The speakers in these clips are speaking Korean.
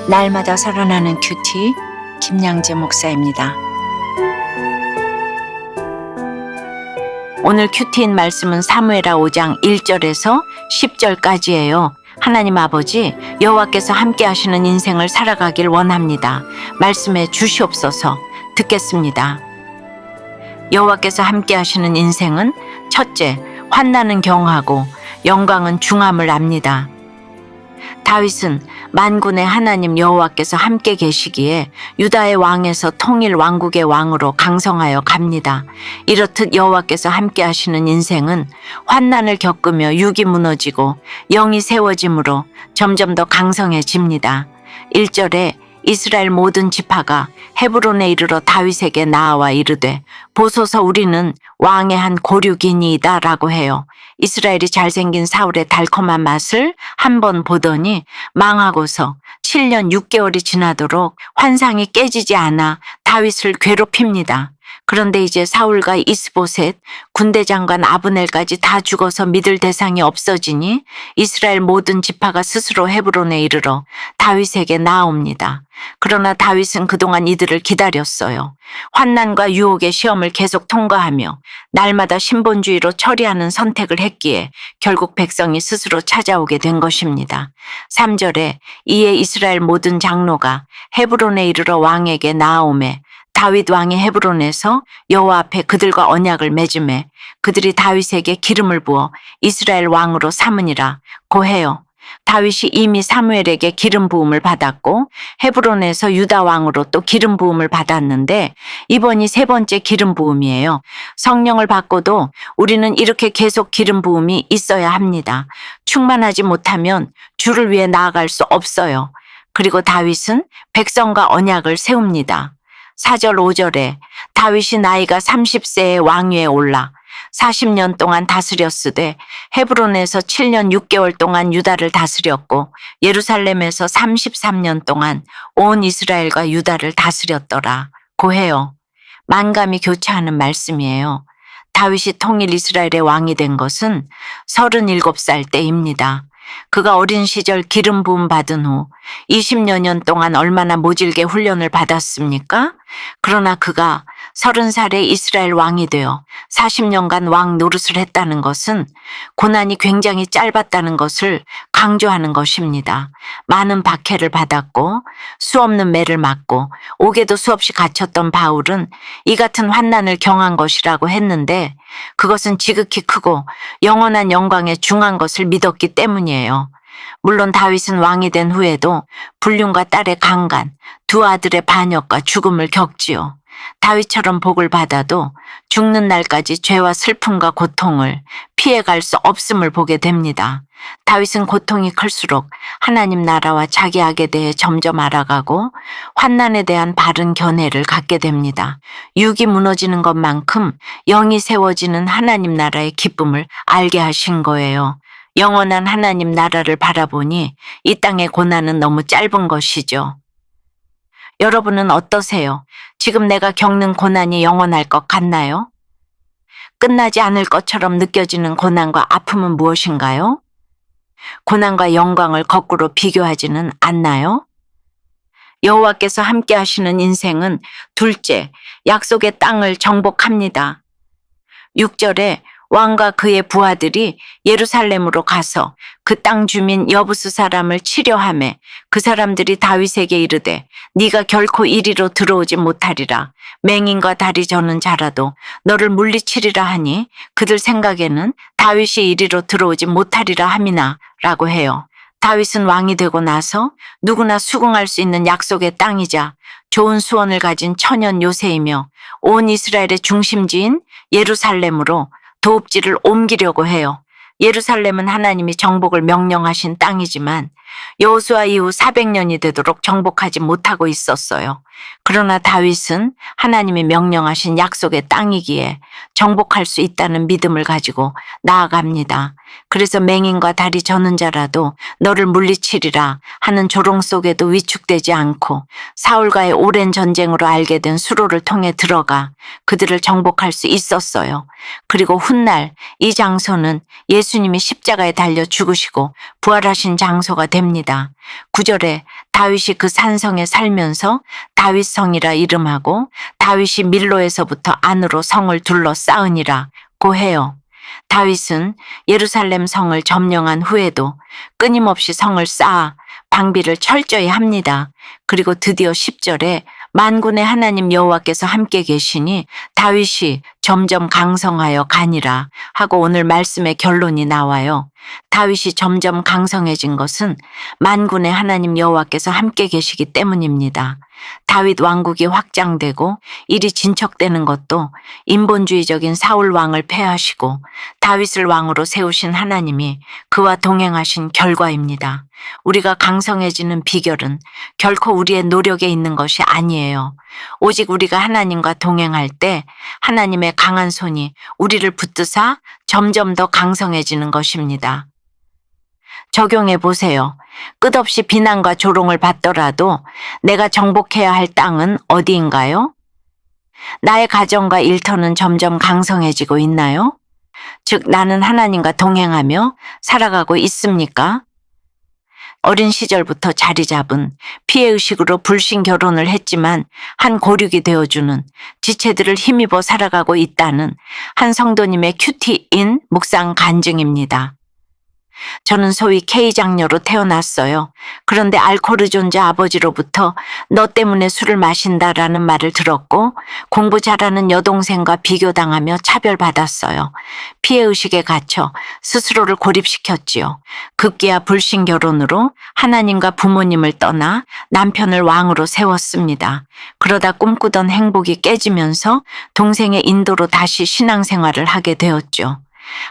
날마다 살아나는 큐티 김양재 목사입니다. 오늘 큐티인 말씀은 사무엘하 5장 1절에서 10절까지예요. 하나님 아버지, 여호와께서 함께 하시는 인생을 살아가길 원합니다. 말씀해 주시옵소서. 듣겠습니다. 여호와께서 함께 하시는 인생은 첫째, 환난은 경하고 영광은 중함을 압니다. 다윗은 만군의 하나님 여호와께서 함께 계시기에 유다의 왕에서 통일 왕국의 왕으로 강성하여 갑니다. 이렇듯 여호와께서 함께 하시는 인생은 환난을 겪으며 육이 무너지고 영이 세워짐으로 점점 더 강성해집니다. 1절에 이스라엘 모든 지파가 헤브론에 이르러 다윗에게 나아와 이르되 보소서 우리는 왕의 한 고륙이니이다 라고 해요. 이스라엘이 잘생긴 사울의 달콤한 맛을 한번 보더니 망하고서 7년 6개월이 지나도록 환상이 깨지지 않아 다윗을 괴롭힙니다. 그런데 이제 사울과 이스보셋, 군대장관 아브넬까지 다 죽어서 믿을 대상이 없어지니 이스라엘 모든 지파가 스스로 헤브론에 이르러 다윗에게 나아옵니다. 그러나 다윗은 그동안 이들을 기다렸어요. 환난과 유혹의 시험을 계속 통과하며 날마다 신본주의로 처리하는 선택을 했기에 결국 백성이 스스로 찾아오게 된 것입니다. 3절에 이에 이스라엘 모든 장로가 헤브론에 이르러 왕에게 나아오매 다윗 왕이 헤브론에서 여호와 앞에 그들과 언약을 맺음에 그들이 다윗에게 기름을 부어 이스라엘 왕으로 삼으니라 고해요. 다윗이 이미 사무엘에게 기름 부음을 받았고 헤브론에서 유다 왕으로 또 기름 부음을 받았는데 이번이 세 번째 기름 부음이에요. 성령을 받고도 우리는 이렇게 계속 기름 부음이 있어야 합니다. 충만하지 못하면 주를 위해 나아갈 수 없어요. 그리고 다윗은 백성과 언약을 세웁니다. 4절 5절에 다윗이 나이가 30세에 왕위에 올라 40년 동안 다스렸으되 헤브론에서 7년 6개월 동안 유다를 다스렸고 예루살렘에서 33년 동안 온 이스라엘과 유다를 다스렸더라 고해요. 만감이 교차하는 말씀이에요. 다윗이 통일 이스라엘의 왕이 된 것은 37살 때입니다. 그가 어린 시절 기름 부음 받은 후 20여 년 동안 얼마나 모질게 훈련을 받았습니까? 그러나 그가 30살에 이스라엘 왕이 되어 40년간 왕 노릇을 했다는 것은 고난이 굉장히 짧았다는 것을 강조하는 것입니다. 많은 박해를 받았고 수없는 매를 맞고 옥에도 수없이 갇혔던 바울은 이 같은 환난을 경한 것이라고 했는데 그것은 지극히 크고 영원한 영광에 중한 것을 믿었기 때문이에요. 물론 다윗은 왕이 된 후에도 불륜과 딸의 강간, 두 아들의 반역과 죽음을 겪지요. 다윗처럼 복을 받아도 죽는 날까지 죄와 슬픔과 고통을 피해갈 수 없음을 보게 됩니다. 다윗은 고통이 클수록 하나님 나라와 자기 악에 대해 점점 알아가고 환난에 대한 바른 견해를 갖게 됩니다. 육이 무너지는 것만큼 영이 세워지는 하나님 나라의 기쁨을 알게 하신 거예요. 영원한 하나님 나라를 바라보니 이 땅의 고난은 너무 짧은 것이죠. 여러분은 어떠세요? 지금 내가 겪는 고난이 영원할 것 같나요? 끝나지 않을 것처럼 느껴지는 고난과 아픔은 무엇인가요? 고난과 영광을 거꾸로 비교하지는 않나요? 여호와께서 함께 하시는 인생은 둘째, 약속의 땅을 정복합니다. 6절에 왕과 그의 부하들이 예루살렘으로 가서 그 땅 주민 여부스 사람을 치려하매 그 사람들이 다윗에게 이르되 네가 결코 이리로 들어오지 못하리라. 맹인과 다리 저는 자라도 너를 물리치리라 하니 그들 생각에는 다윗이 이리로 들어오지 못하리라 함이나 라고 해요. 다윗은 왕이 되고 나서 누구나 수긍할 수 있는 약속의 땅이자 좋은 수원을 가진 천연 요새이며 온 이스라엘의 중심지인 예루살렘으로 도읍지를 옮기려고 해요. 예루살렘은 하나님이 정복을 명령하신 땅이지만 여호수아 이후 400년이 되도록 정복하지 못하고 있었어요. 그러나 다윗은 하나님이 명령하신 약속의 땅이기에 정복할 수 있다는 믿음을 가지고 나아갑니다. 그래서 맹인과 다리 저는 자라도 너를 물리치리라 하는 조롱 속에도 위축되지 않고 사울과의 오랜 전쟁으로 알게 된 수로를 통해 들어가 그들을 정복할 수 있었어요. 그리고 훗날 이 장소는 예수님이 십자가에 달려 죽으시고 부활하신 장소가 됩니다. 됩니다. 9절에 다윗이 그 산성에 살면서 다윗성이라 이름하고 다윗이 밀로에서부터 안으로 성을 둘러싸으니라 고 해요. 다윗은 예루살렘 성을 점령한 후에도 끊임없이 성을 쌓아 방비를 철저히 합니다. 그리고 드디어 10절에 만군의 하나님 여호와께서 함께 계시니 다윗이 점점 강성하여 가니라 하고 오늘 말씀의 결론이 나와요. 다윗이 점점 강성해진 것은 만군의 하나님 여호와께서 함께 계시기 때문입니다. 다윗 왕국이 확장되고 일이 진척되는 것도 인본주의적인 사울 왕을 폐하시고 다윗을 왕으로 세우신 하나님이 그와 동행하신 결과입니다. 우리가 강성해지는 비결은 결코 우리의 노력에 있는 것이 아니에요. 오직 우리가 하나님과 동행할 때 하나님의 강한 손이 우리를 붙드사 점점 더 강성해지는 것입니다. 적용해 보세요. 끝없이 비난과 조롱을 받더라도 내가 정복해야 할 땅은 어디인가요? 나의 가정과 일터는 점점 강성해지고 있나요? 즉, 나는 하나님과 동행하며 살아가고 있습니까? 어린 시절부터 자리 잡은 피해의식으로 불신 결혼을 했지만 한 고륙이 되어주는 지체들을 힘입어 살아가고 있다는 한 성도님의 큐티인 묵상 간증입니다. 저는 소위 K장녀로 태어났어요. 그런데 알코르존자 아버지로부터 너 때문에 술을 마신다라는 말을 들었고 공부 잘하는 여동생과 비교당하며 차별받았어요. 피해의식에 갇혀 스스로를 고립시켰지요. 급기야 불신 결혼으로 하나님과 부모님을 떠나 남편을 왕으로 세웠습니다. 그러다 꿈꾸던 행복이 깨지면서 동생의 인도로 다시 신앙생활을 하게 되었죠.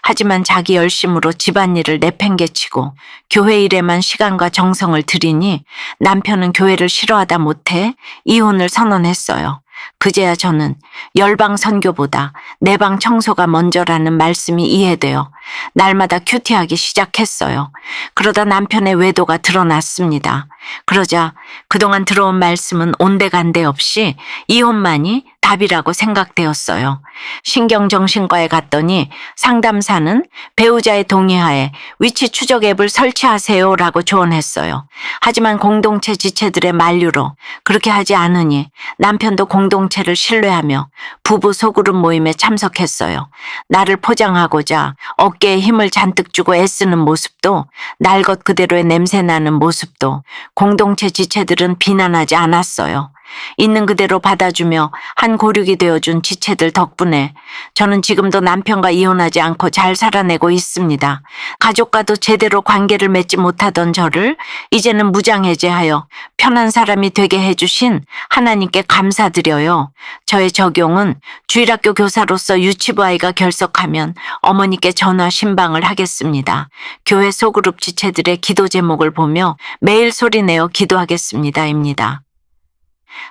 하지만 자기 열심으로 집안일을 내팽개치고 교회 일에만 시간과 정성을 들이니 남편은 교회를 싫어하다 못해 이혼을 선언했어요. 그제야 저는 열방 선교보다 내방 청소가 먼저라는 말씀이 이해되어 날마다 큐티하기 시작했어요. 그러다 남편의 외도가 드러났습니다. 그러자 그동안 들어온 말씀은 온데간데 없이 이혼만이 답이라고 생각되었어요. 신경정신과에 갔더니 상담사는 배우자의 동의하에 위치 추적 앱을 설치하세요 라고 조언했어요. 하지만 공동체 지체들의 만류로 그렇게 하지 않으니 남편도 공동체를 신뢰하며 부부 소그룹 모임에 참석했어요. 나를 포장하고자 어깨에 힘을 잔뜩 주고 애쓰는 모습도 날 것 그대로의 냄새나는 모습도 공동체 지체들은 비난하지 않았어요. 있는 그대로 받아주며 한 고륙이 되어준 지체들 덕분에 저는 지금도 남편과 이혼하지 않고 잘 살아내고 있습니다. 가족과도 제대로 관계를 맺지 못하던 저를 이제는 무장해제하여 편한 사람이 되게 해주신 하나님께 감사드려요. 저의 적용은 주일학교 교사로서 유치부 아이가 결석하면 어머니께 전화 신방을 하겠습니다. 교회 소그룹 지체들의 기도 제목을 보며 매일 소리내어 기도하겠습니다입니다.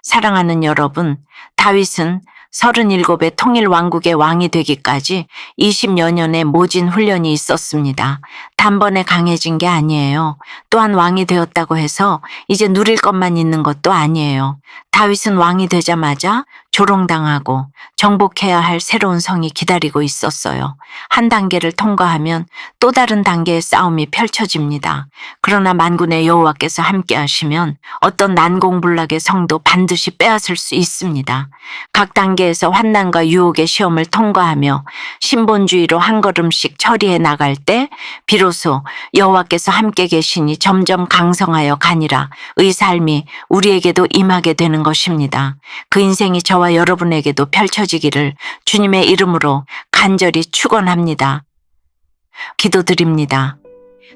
사랑하는 여러분, 다윗은 37의 통일 왕국의 왕이 되기까지 20여 년의 모진 훈련이 있었습니다. 단번에 강해진 게 아니에요. 또한 왕이 되었다고 해서 이제 누릴 것만 있는 것도 아니에요. 다윗은 왕이 되자마자 조롱당하고 정복해야 할 새로운 성이 기다리고 있었어요. 한 단계를 통과하면 또 다른 단계의 싸움이 펼쳐집니다. 그러나 만군의 여호와께서 함께 하시면 어떤 난공불락의 성도 반드시 빼앗을 수 있습니다. 각 단계에서 환난과 유혹의 시험을 통과하며 신본주의로 한 걸음씩 처리해 나갈 때 비로소 여호와께서 함께 계시니 점점 강성하여 가니라 의 삶이 우리에게도 임하게 되는 것입니다. 그 인생이 저와 여러분에게도 펼쳐지기를 주님의 이름으로 간절히 축원합니다. 기도드립니다.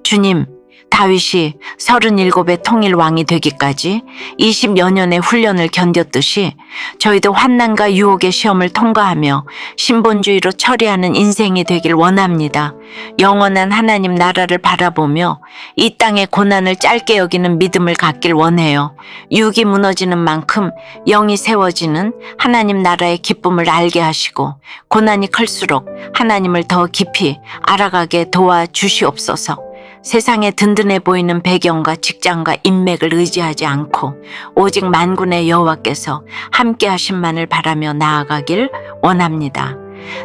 주님, 다윗이 37의 통일 왕이 되기까지 20여 년의 훈련을 견뎠듯이 저희도 환난과 유혹의 시험을 통과하며 신본주의로 처리하는 인생이 되길 원합니다. 영원한 하나님 나라를 바라보며 이 땅의 고난을 짧게 여기는 믿음을 갖길 원해요. 육이 무너지는 만큼 영이 세워지는 하나님 나라의 기쁨을 알게 하시고 고난이 클수록 하나님을 더 깊이 알아가게 도와주시옵소서. 세상에 든든해 보이는 배경과 직장과 인맥을 의지하지 않고 오직 만군의 여호와께서 함께 하심만을 바라며 나아가길 원합니다.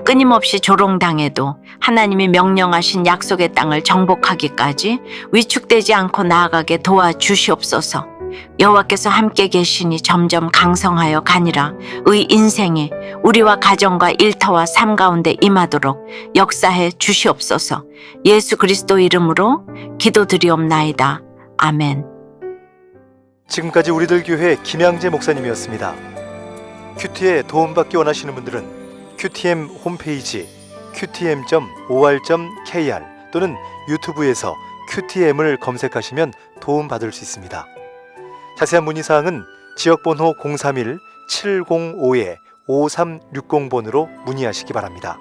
끊임없이 조롱당해도 하나님이 명령하신 약속의 땅을 정복하기까지 위축되지 않고 나아가게 도와주시옵소서. 여호와께서 함께 계시니 점점 강성하여 가니라. 의 인생이 우리와 가정과 일터와 삶 가운데 임하도록 역사해 주시옵소서. 예수 그리스도 이름으로 기도드리옵나이다. 아멘. 지금까지 우리들 교회 김양재 목사님이었습니다. 큐티에 도움받기 원하시는 분들은 QTM 홈페이지 qtm.or.kr 또는 유튜브에서 QTM을 검색하시면 도움받을 수 있습니다. 자세한 문의사항은 지역번호 031-705-5360번으로 문의하시기 바랍니다.